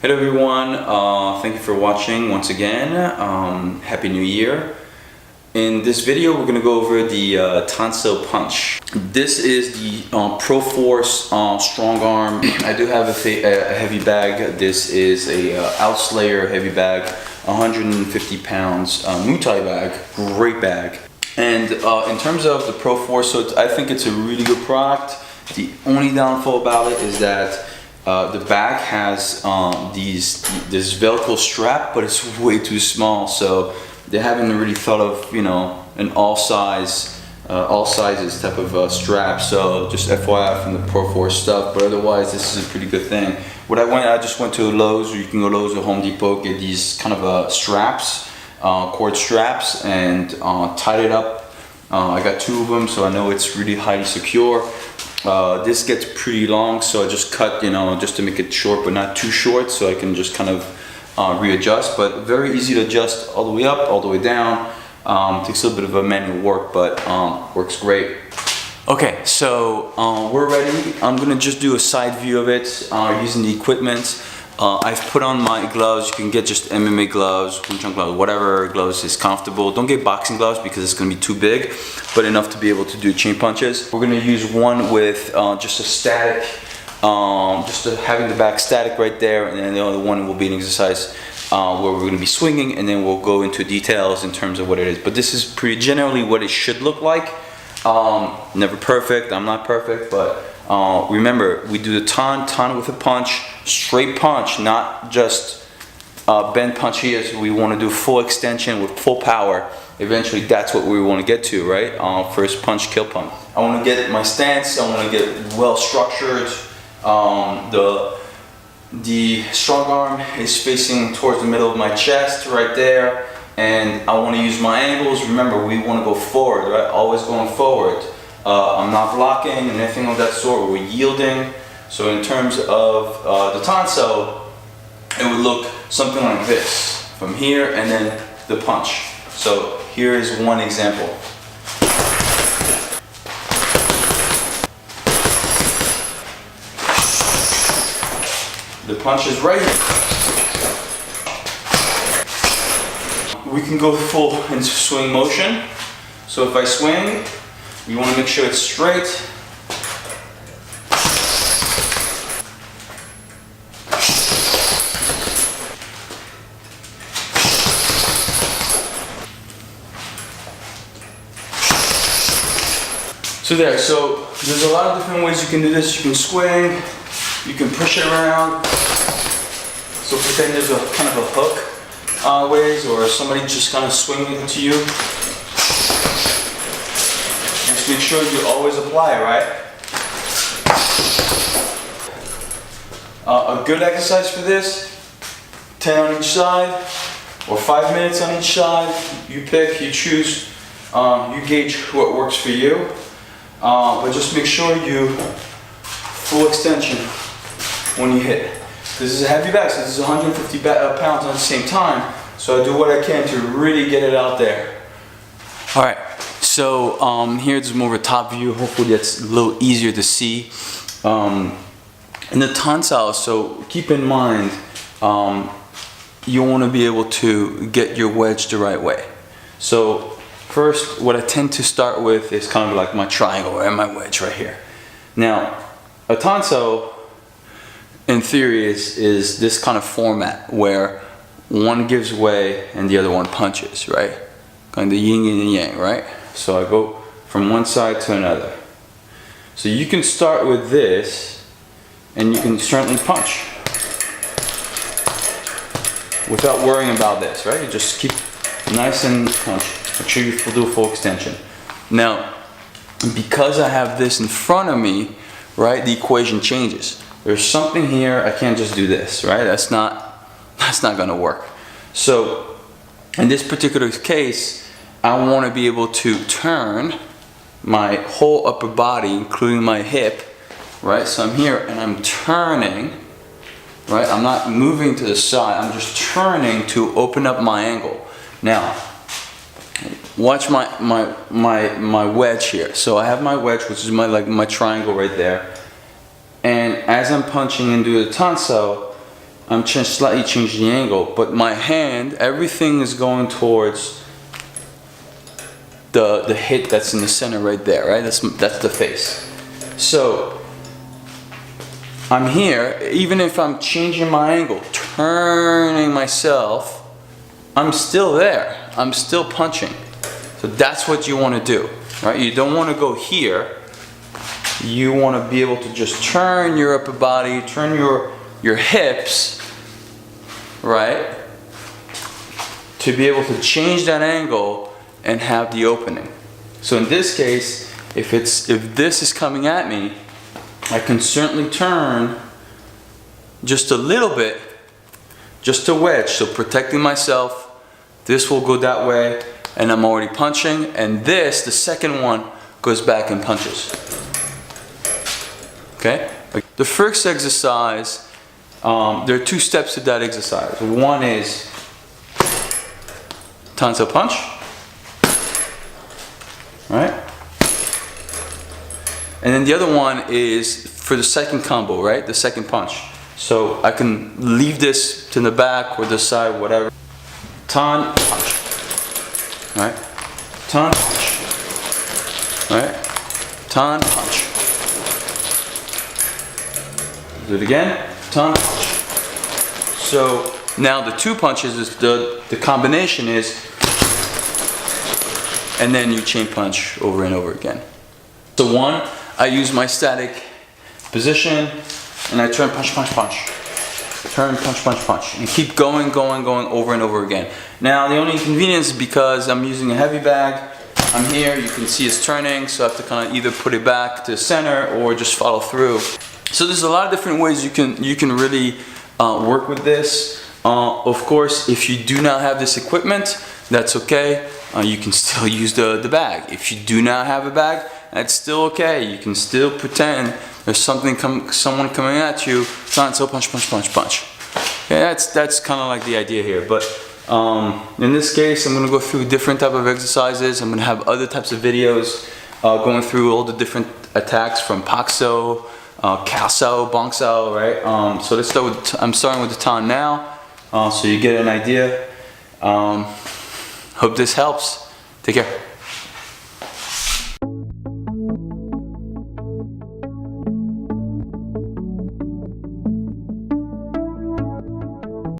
Hello everyone, thank you for watching once again. Happy New Year. In this video we're going to go over the Sao Punch. This is the Force StrongArm. I do have a heavy bag. This is a OutSlayer heavy bag, 150 pounds Muay bag, great bag. And in terms of the Force, so I think it's a really good product. The only downfall about it is that the bag has this Velcro strap, but it's way too small, so they haven't really thought of, you know, an all sizes type of strap. So just FYI from the Force stuff, but otherwise this is a pretty good thing. I just went to Lowe's, or you can go to Lowe's or Home Depot, get these kind of straps, cord straps, and tied it up. I got 2 of them, so I know it's really highly secure. This gets pretty long, so I just cut, you know, just to make it short but not too short, so I can just kind of readjust. But very easy to adjust all the way up, all the way down. Takes a little bit of a manual work, but works great. Okay, so we're ready. I'm gonna just do a side view of it using the equipment. I've put on my gloves. You can get just MMA gloves, Wing Chun gloves, whatever gloves is comfortable. Don't get boxing gloves because it's going to be too big, but enough to be able to do chain punches. We're going to use one with just a static, having the back static right there, and then the other one will be an exercise where we're going to be swinging, and then we'll go into details in terms of what it is. But this is pretty generally what it should look like. Never perfect. I'm not perfect, but remember, we do the ton with a punch, straight punch, not just bend punch here. So we want to do full extension with full power. Eventually, that's what we want to get to, right? First punch, kill punch. I want to get my stance. I want to get well structured. The strong arm is facing towards the middle of my chest, right there. And I want to use my angles. Remember, we want to go forward, right? Always going forward. I'm not blocking and anything of that sort. We're yielding. So in terms of the Tanso, it would look something like this from here, and then the punch. So here is one example. The punch is right here. We can go full into swing motion. So if I swing, you want to make sure it's straight. So there's a lot of different ways you can do this. You can swing, you can push it around. So pretend there's a kind of a hook ways, or somebody just kind of swinging into you. Just make sure you always apply, right? A good exercise for this, 10 on each side, or 5 minutes on each side. You pick, you choose, you gauge what works for you. But just make sure you full extension when you hit. This is a heavy bag, so this is 150 pounds at the same time. So I do what I can to really get it out there. All right, so here's more of a top view. Hopefully that's a little easier to see. In the Tanso, so keep in mind, you want to be able to get your wedge the right way. So first, what I tend to start with is kind of like my triangle and my wedge right here. Now, a Tanso, in theory, is this kind of format where one gives way and the other one punches, right? Kind of the yin and yang, right? So I go from one side to another. So you can start with this, and you can certainly punch without worrying about this, right? You just keep nice and punch. Make sure you do a full extension. Now, because I have this in front of me, right, the equation changes. There's something here, I can't just do this, right? That's not gonna work. So, in this particular case, I wanna be able to turn my whole upper body, including my hip, right? So I'm here and I'm turning, right? I'm not moving to the side, I'm just turning to open up my angle. Now, watch my wedge here. So I have my wedge, which is my triangle right there. And as I'm punching into the Tanso, I'm slightly changing the angle, but my hand, everything is going towards the hit that's in the center right there, right? That's the face. So I'm here, even if I'm changing my angle, turning myself, I'm still there. I'm still punching. So that's what you want to do, right? You don't want to go here. You want to be able to just turn your upper body, turn your hips, right? To be able to change that angle and have the opening. So in this case, if this is coming at me, I can certainly turn just a little bit, just a wedge, so protecting myself. This will go that way, and I'm already punching, and this, the second one, goes back and punches. Okay? The first exercise, there are two steps to that exercise. One is Sao Punch, right? And then the other one is for the second combo, right? The second punch. So I can leave this to the back or the side, whatever. Tan, punch. Right? Tan, punch. Right? Tan, punch. Do it again. Tan, punch. So now the two punches is the combination is, and then you chain punch over and over again. So one, I use my static position and I turn, punch, punch, punch. Turn, punch, punch, punch. And keep going over and over again. Now the only inconvenience is because I'm using a heavy bag. I'm here, you can see it's turning, so I have to kind of either put it back to the center or just follow through. So there's a lot of different ways you can really work with this. Of course, if you do not have this equipment, that's okay. You can still use the bag. If you do not have a bag, that's still okay. You can still pretend there's someone coming at you. So punch, punch, punch, punch. Okay, that's kind of like the idea here. But in this case, I'm going to go through different type of exercises. I'm going to have other types of videos going through all the different attacks from Pakso, Kalso, Bongsao, right? So let's start with, I'm starting with the Tan now, so you get an idea. Hope this helps. Take care.